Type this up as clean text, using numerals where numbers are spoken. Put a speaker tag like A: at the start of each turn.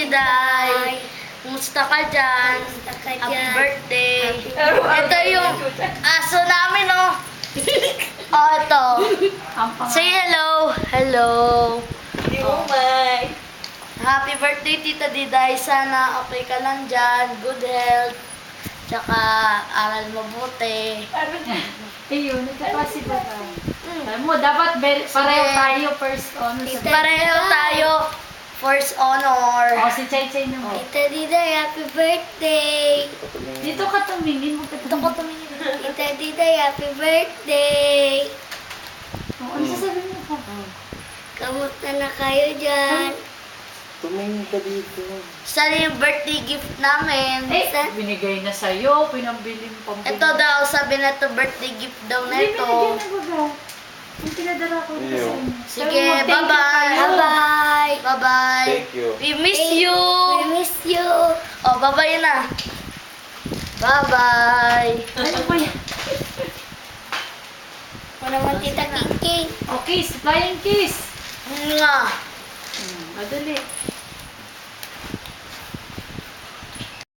A: Diday. Kumusta ka dyan? Happy birthday. Ito yung aso namin, oh. Oh, ito. Say hello. Hello.
B: Oh my.
A: Happy birthday, Tita Diday. Sana okay ka lang dyan. Good health. Tsaka aral mabuti.
B: Ayun, nagkapasiba ka. Alam mo, dapat pareho tayo first honor.
A: Pareho tayo. First honor.
B: O, si Chay Chay naman.
C: Tita Diday, happy birthday!
B: Dito ka tumingin mo.
A: Ito ko tumingin.
C: Tita Diday, happy birthday!
B: O, ano sasabihin mo pa?
C: Kamusta na kayo dyan?
D: Tumingin ka dito.
A: Sana yung birthday gift namin.
B: Eh, binigay na sa'yo, pinambili mo pambili.
A: Ito daw, sabi na to birthday gift daw na
B: Hindi,
A: ito.
B: binigyan na baga. Yung pinadala ko na sa inyo.
A: Sige,
B: Sabi mo, thank you
A: bye-bye.
B: kayo.
C: Bye-bye!
A: Bye-bye.
D: Thank you.
A: We miss you.
C: We miss you!
A: Oh, bye-bye na. Bye-bye.
B: Ano ba yan?
C: Ako naman, Tita Kiki.
B: O, kiss. Flying kiss.
A: Nga.
B: Madali.